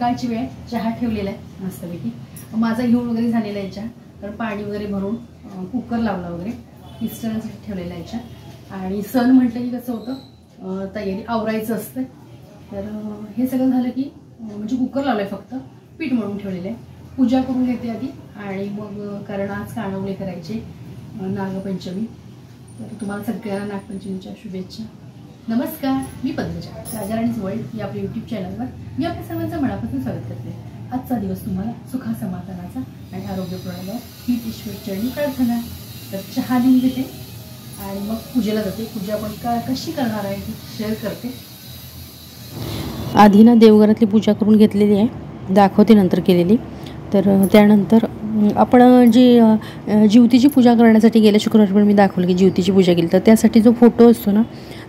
सकाळची वेळ, चहा ठेवलेला आहे मस्तपैकी, माझा घेऊन वगैरे झालेला आहे चहा, तर पाणी वगैरे भरून कुकर लावला वगैरे मिस्टरांसाठी ठेवलेला आहे चहा। आणि सण म्हटलं की कसं होतं तयारी आवरायचं असतं, तर हे सगळं झालं की म्हणजे कुकर लावलं आहे, फक्त पीठ मळून ठेवलेलं आहे, पूजा करून घेते आधी आणि मग कारण आज कानवले करायचे नागपंचमी, तर तुम्हाला सगळ्यांना नागपंचमीच्या शुभेच्छा। नमस्कार, मी पद्मजा, राजा राणीज वर्ल्ड या आपल्या यूट्यूब चॅनलवर मी आपल्या सर्वांचं मनापासून स्वागत करते। आजचा दिवस तुम्हाला सुखा समाधानाचा आणि आरोग्यपूर्ण हीच ईश्वर चरणी प्रार्थना। तर चहा देऊन घेते आणि मग पूजेला जाते। पूजा पण कशी करणार आहे ती शेअर करते। आधी ना देवघरातली पूजा करून घेतलेली आहे, दाखवते नंतर केलेली। तर त्यानंतर आपण जी ज्योतीची पूजा करण्यासाठी गेल्या शुक्रवारी पण मी दाखवलं की ज्योतीची पूजा केली, तर त्यासाठी जो फोटो असतो ना,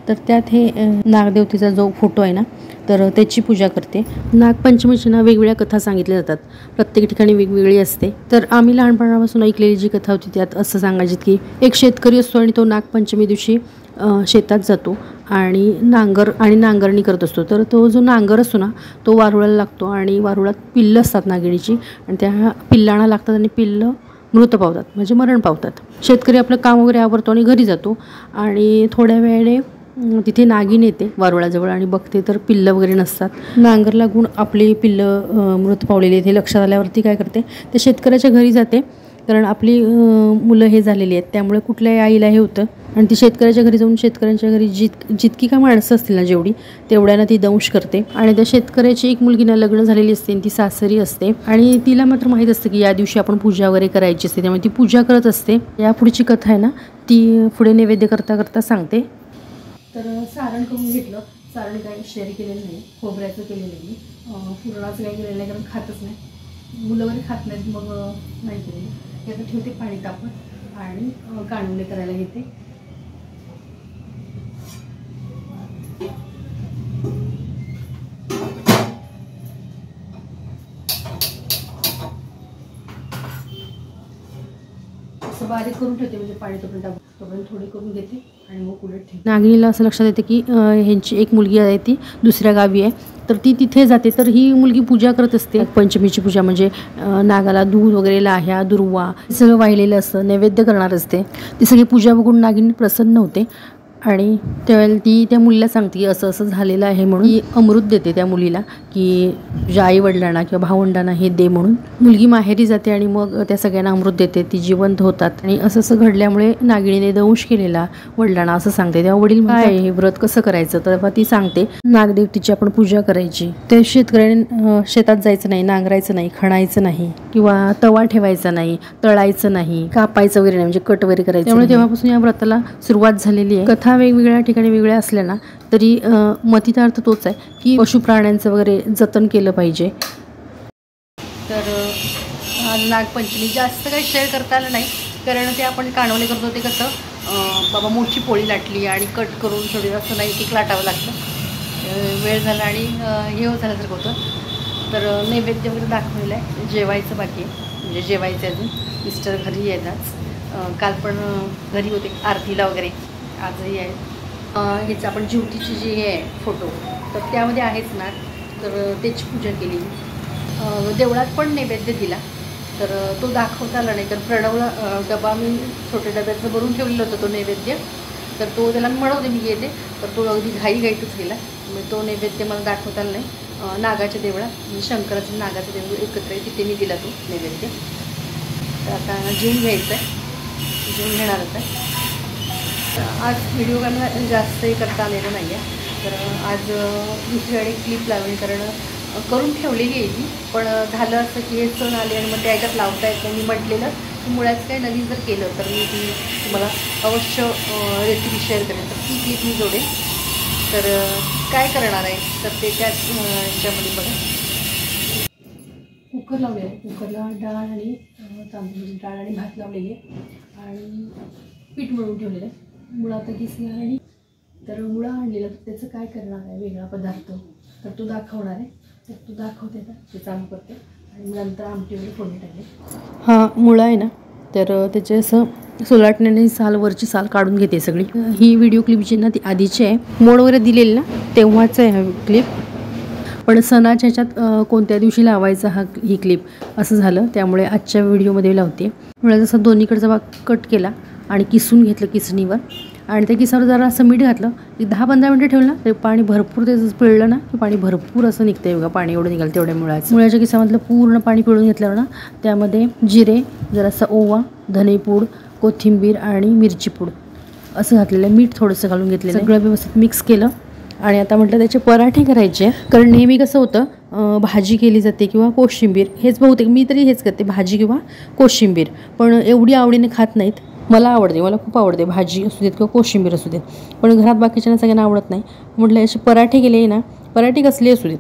तर त्यात हे नागदेवतेचा जो फोटो आहे ना, तर त्याची पूजा करते। नागपंचमीच्या ना वेगवेगळ्या कथा सांगितल्या जातात, प्रत्येक ठिकाणी वेगवेगळी असते। तर आम्ही लहानपणापासून ऐकलेली जी कथा होती त्यात असं सांगायची की एक शेतकरी असतो आणि तो नागपंचमी दिवशी शेतात जातो आणि नांगरणी करत असतो। तर तो जो नांगर असतो ना, तो वारुळाला लागतो आणि वारुळात पिल्लं असतात नागिणीची, आणि त्या पिल्लांना लागतात आणि पिल्लं मृत पावतात, म्हणजे मरण पावतात। शेतकरी आपलं काम वगैरे आवरतो आणि घरी जातो आणि थोड्या वेळाने तिथे नागिन येते वारुळाजवळ आणि बघते तर पिल्लं वगैरे नसतात। नांगर लागून आपली पिल्लं मृत पावलेली हे लक्षात आल्यावरती काय करते, ते शेतकऱ्याच्या घरी जाते, कारण आपली मुलं हे झालेली आहेत, त्यामुळे कुठल्याही आईला हे होतं आणि ती शेतकऱ्याच्या घरी जाऊन शेतकऱ्यांच्या घरी जितकी का माणसं असतील ना जेवढी, तेवढ्यानं ती दंश करते। आणि त्या शेतकऱ्याची एक मुलगी ना लग्न झालेली असते, ती सासरी असते आणि तिला मात्र माहीत असतं की या दिवशी आपण पूजा वगैरे करायची असते, त्यामुळे ती पूजा करत असते। या पुढची कथा आहे ना, ती पुढे नैवेद्य करता करता सांगते। तर सारण करून घेतलं, सारण काही शेअर केलेलं नाही, खोबऱ्याचं केलेलं नाही, पुरणाचं काही केलेलं नाही, कारण खातच नाही मुलं वगैरे, खात नाहीत, मग नाही केलेलं। त्याचं ठेवते पाणी तापत आणि कानवले करायला घेते। असं बारीक करून ठेवते, म्हणजे पाणी तोपर्यंत थोडी करून घेते आणि मग उलट ठेवते। नागिनीला असं लक्षात येते की ह्यांची एक मुलगी आहे ती दुसऱ्या गावी आहे, तर ती तिथे जाते। तर ही मुलगी पूजा करत असते, पंचमीची पूजा म्हणजे नागाला दूध वगैरे, लाह्या, दुर्वा सगळं वाहिलेलं असतं, नैवेद्य करणार असते। ती सगळी पूजा बघून नागिनी प्रसन्न होते आणि त्यावेळेला ती त्या मुलीला सांगते की असं असं झालेलं आहे म्हणून। ती अमृत देते त्या मुलीला की तुझ्या आई वडिलांना किंवा भावंडांना हे दे म्हणून। मुलगी माहेरी जाते आणि मग त्या सगळ्यांना अमृत देते, ती जिवंत होतात। आणि असं असं घडल्यामुळे नागिणीने दंश केलेला वडिलांना असं सांगते। तेव्हा वडील काय हे व्रत कसं करायचं, तेव्हा ती सांगते नागदेवतेची आपण पूजा करायची। त्या शेतकऱ्याने शेतात जायचं नाही, नांगरायचं नाही, खणायचं नाही किंवा तवा ठेवायचा नाही, तळायचं नाही, कापायचं वगैरे नाही, म्हणजे कट वगैरे करायचं। त्यामुळे तेव्हापासून या व्रताला सुरुवात झालेली आहे। कथा वेगवेगळ्या ठिकाणी वेगळ्या असल्या ना तरी मतीचा अर्थ तोच आहे की पशु प्राण्यांचं वगैरे जतन केलं पाहिजे। तर नागपंचमी जास्त काही शेअर करता आलं नाही, कारण ते आपण कानवले करतो ते कसं बाबा मोठी पोळी लाटली आणि कट करून थोडी असं नाही, एक लाटावं लागतं, वेळ झाला आणि हे झाल्यासारखं होतं। तर नैवेद्य वगैरे दाखवलेलं आहे, जेवायचं बाकी आहे, म्हणजे जेवायचं अजून। मिस्टर घरी येतात, काल पण घरी होते आरतीला वगैरे, आजही आहे। ह्याचं आपण ज्योतीची जी हे आहे फोटो, तर त्यामध्ये आहेच ना, तर त्याची पूजा केली। देवळात पण नैवेद्य दिला, तर तो दाखवता आला नाही, तर प्रणवला डबा मी छोट्या डब्याचं भरून ठेवलेलं होतं तो नैवेद्य, तर तो त्याला म्हणवते मी येते, तर तो अगदी घाईघाईतच गेला, मग तो नैवेद्य मला दाखवता आला नाही। नागाच्या देवळात, म्हणजे शंकराचं नागाचं देऊळ एकत्र आहे, तिथे मी दिला तो नैवेद्य। तर आता जेवून घ्यायचं आहे, जेवून घेणारच आहे। आज व्हिडिओ मला जास्त हे करता आलेलं नाही आहे, तर आज दुसरीकडे क्लिप लावली, कारण करून ठेवलेली आहे ती, पण झालं असं की हे सण आले आणि मग त्या ह्याच्यात लावता येत नाही। मी म्हटलेलं की मुळात काही नवीन जर केलं तर मी ती तुम्हाला अवश्य रेसिपी शेअर करेन, तर ती क्लिप मी जोडेन। तर काय करणार आहे तर ते त्याच ह्याच्यामध्ये बघा। कुकर लावले आहे, कुकरला डाळ आणि तांदूळ, डाळ आणि भात लावलेली आहे आणि पीठ मळून ठेवलेलं आहे। मुळा तर किसणार आहे, तर मुळा आणलेला, तर त्याचं काय करणार आहे वेगळा पदार्थ, तर तो दाखवणार आहे। तर तो दाखवते का ते चालू करते आणि नंतर आमटी वगैरे फोडणी टाकले। हा मुळा आहे ना, तर त्याचे असं सोलाटण्याने वरची साल काढून घेते सगळी। ही व्हिडिओ क्लिप जी ना ती आधीची आहे, मोड वगैरे दिलेली ना तेव्हाच आहे हा क्लिप। पण सणाच्या ह्याच्यात कोणत्या दिवशी लावायचा ही क्लिप असं झालं, त्यामुळे आजच्या व्हिडिओमध्ये लावते. मुळा जसं दोन्हीकडचा भाग कट केला आणि किसून घेतलं किसणीवर, आणि त्या किसावर जरा असं मीठ घातलं की 10-15 मिनटं ठेवलं ना, ते पाणी भरपूर त्याचं पिळलं ना की पाणी भरपूर असं निघतं बघा. पाणी एवढं निघालं तेवढ्या मुळ्याच्या किसामधलं पूर्ण पाणी पिळून घेतल्यावर ना त्यामध्ये जिरे, जरासा ओवा, धनेपूड, कोथिंबीर आणि मिरची पूड असं घातलेलं आहे. मीठ थोडंसं घालून घेतलेलं, सगळं व्यवस्थित मिक्स केलं. आणि आता म्हटलं त्याचे पराठे करायचे, कारण नेहमी कसं होतं भाजी केली जाते किंवा कोशिंबीर, हेच बहुतेक मी तरी हेच करते, भाजी किंवा कोशिंबीर. पण एवढी आवडीने खात नाहीत. मला आवडते, मला खूप आवडते, भाजी असू देत किंवा कोशिंबीर असू देत, पण घरात बाकीच्यांना सगळ्यांना आवडत नाही. म्हटलं असे पराठे केले ना, पराठे कसले असू देत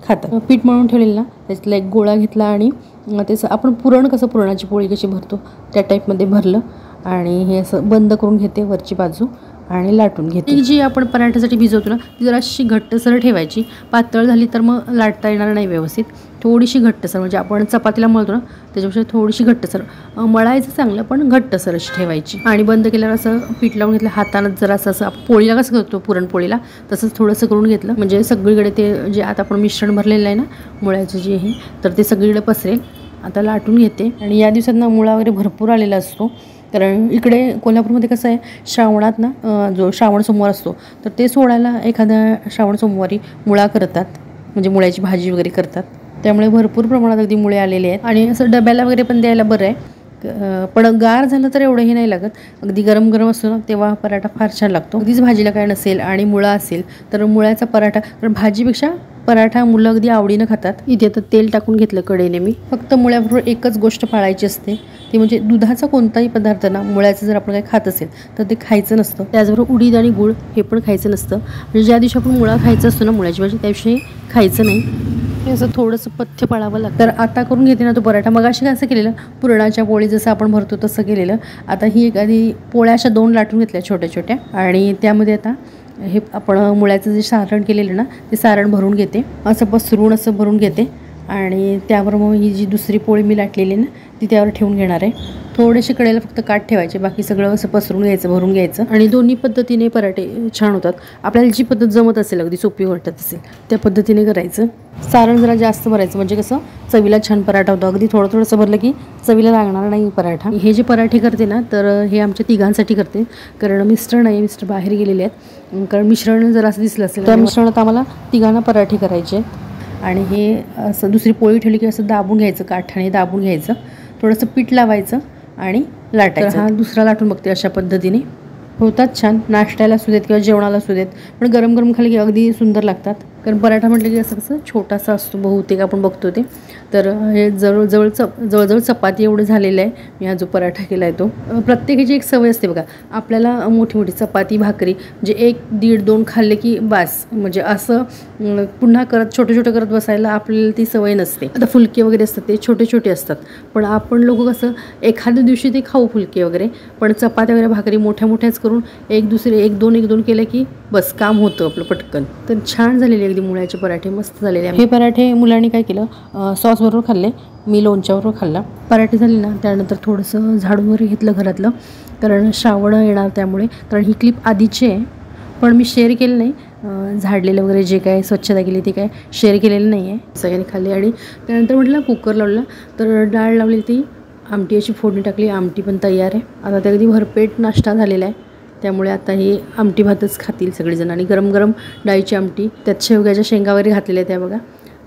खातात. पीठ मळून ठेवलेलं ना, त्याच्यातला एक गोळा घेतला आणि त्याचं आपण पुरण कसं, पुरणाची पोळी कशी भरतो त्या टाईपमध्ये भरलं आणि हे असं बंद करून घेते वरची बाजू आणि लाटून घेते. जी आपण पराठ्यासाठी भिजवतो ना, ती जराशी घट्टसर ठेवायची. पातळ झाली तर मग लाटता येणार नाही व्यवस्थित. थोडीशी घट्टसर, म्हणजे आपण चपातीला मळतो ना त्याच्यापेक्षा थोडीशी घट्टसर मळायचं, चांगलं पण घट्टसर अशी ठेवायची. आणि बंद केल्यावर असं पीठ लावून घेतलं हातानं, जरा असं पोळीला कसं करतो पुरणपोळीला तसंच थोडंसं करून घेतलं, म्हणजे सगळीकडे ते जे आता आपण मिश्रण भरलेलं आहे ना मुळ्याचं जे हे, तर ते सगळीकडे पसरेल. आता लाटून घेते. आणि या दिवसात ना मुळा वगैरे भरपूर आलेला असतो, कारण इकडे कोल्हापूरमध्ये कसं आहे, श्रावणात ना जो श्रावण सोमवार असतो तर ते सोडायला एखाद्या श्रावण सोमवारी मुळा करतात, म्हणजे मुळ्याची भाजी वगैरे करतात. त्यामुळे भरपूर प्रमाणात अगदी मुळे आलेले आहेत. आणि असं डब्याला वगैरे पण द्यायला बरं आहे. पण गार झालं तर एवढंही नाही लागत. अगदी गरम गरम असतो ना तेव्हा पराठा फार छान लागतो. अगदीच भाजीला काय नसेल आणि मुळा असेल तर मुळ्याचा पराठा, कारण भाजीपेक्षा पराठा मुलं अगदी आवडीनं खातात. इथे तर तेल टाकून घेतलं कढईने मी. फक्त मुळ्याबरोबर एकच गोष्ट पाळायची असते, ती म्हणजे दुधाचा कोणताही पदार्थ ना, मुळ्याचं जर आपण काही खात असेल तर ते खायचं नसतं. त्याचबरोबर उडीद आणि गुळ हे पण खायचं नसतं. म्हणजे ज्या दिवशी आपण मुळा खायचं असतो ना, मुळ्याची भाजी, त्या दिवशी खायचं नाही. हे असं थोडंसं पथ्य पाळावं लागतं. तर आता करून घेते ना तो पराठा. मग अशी कसं केलेलं, पुरणाच्या पोळी जसं आपण भरतो तसं केलेलं. आता ही एक आधी पोळ्या अशा 2 लाटून घेतल्या छोट्या छोट्या, आणि त्यामध्ये आता हे आपण मुळ्याचं जे सारण केलेलं ना ते सारण भरून घेते. असं पसरून असं भरून घेते आणि त्यावर मग ही जी दुसरी पोळी मी लाटलेली ना ती त्यावर ठेवून घेणार आहे. थोडेसे कडेला फक्त काठ ठेवायचे, बाकी सगळं असं पसरून घ्यायचं, भरून घ्यायचं. आणि दोन्ही पद्धतीने पराठे छान होतात. आपल्याला जी पद्धत जमत असेल, अगदी सोपी वाटत असेल त्या पद्धतीने करायचं. सारण जरा जास्त भरायचं, म्हणजे कसं चवीला छान पराठा होतो. अगदी थोडं थोडंसं भरलं की चवीला लागणार नाही पराठा. हे जे पराठे करते ना तर हे आमच्या तिघांसाठी करते, कारण मिस्टर नाही, मिस्टर बाहेर गेलेले आहेत. कारण मिश्रण जर असं दिसलं असेल त्या मिश्रणात आम्हाला तिघांना पराठे करायचे. आणि हे असं दुसरी पोळी ठेवली की असं दाबून घ्यायचं, काठाने दाबून घ्यायचं, थोडंसं पीठ लावायचं आणि लाटायचं. हा दुसरा लाटून बघते, अशा पद्धतीने होतात छान. नाश्त्याला असू देत किंवा जेवणाला असू देत, पण गरम गरम खाली की अगदी सुंदर लागतात. कारण पराठा म्हटलं की असं कसं छोटासा असतो, बहुतेक आपण बघतो ते. तर हे जवळजवळ चपाती एवढं झालेलं आहे. मी हा जो पराठा केला आहे तो, प्रत्येकाची एक सवय असते बघा. आपल्याला मोठी मोठी चपाती भाकरी म्हणजे 1, 1.5, 2 खाल्ले की बास, म्हणजे असं पुन्हा छोटे छोटे करत बसायला आपल्याला ती सवय नसते. आता फुलके वगैरे असतात ते छोटे छोटे असतात, पण आपण लोक कसं एखाद्या दिवशी ते खाऊ फुलके वगैरे, पण चपात्या वगैरे भाकरी मोठ्या मोठ्याच करून एक 2 केलं की बस काम होतं आपलं पटकन. तर छान झालेले अगदी मुळ्याचे पराठे, मस्त झालेले. हे पराठे मुलांनी काय केलं, सॉसबरोबर खाल्ले, मी लोणच्याबरोबर खाल्ला. पराठे झाले ना त्यानंतर थोडंसं झाडून वगैरे घेतलं घरातलं, कारण श्रावण येणार त्यामुळे. कारण ही क्लिप आधीची आहे पण मी शेअर केलं नाही. झाडलेलं वगैरे जे काय स्वच्छता केली ते काय शेअर केलेलं नाही आहे. सगळ्यांनी खाल्ली. आणि त्यानंतर म्हटलं कुकर लावला, तर डाळ लावली, ती आमटी अशी फोडणी टाकली. आमटी पण तयार आहे. आता ते अगदी भरपेट नाश्ता झालेला आहे, त्यामुळे आता ही आमटी भातच खातील सगळेजण. आणि गरम गरम डाळीची आमटी, त्यात शेवग्याच्या शेंगा वगैरे घातलेल्या त्या बघा,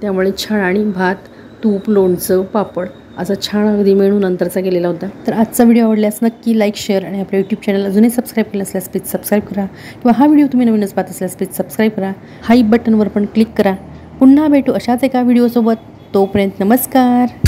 त्यामुळे छान. आणि भात, तूप, लोणचं, पापड असा छान अगदी मेनू नंतरचा केलेला होता. तर आजचा व्हिडिओ आवडल्यास नक्की लाईक, शेअर आणि आपल्या यूट्यूब चॅनल अजूनही सबस्क्राईब केलं असल्यास प्लीज सबस्क्राईब करा, किंवा हा व्हिडिओ तुम्ही नवीनच पाहत असल्यास प्लीज सबस्क्राईब करा. हाई बटनवर पण क्लिक करा. पुन्हा भेटू अशाच एका व्हिडिओसोबत. तोपर्यंत नमस्कार.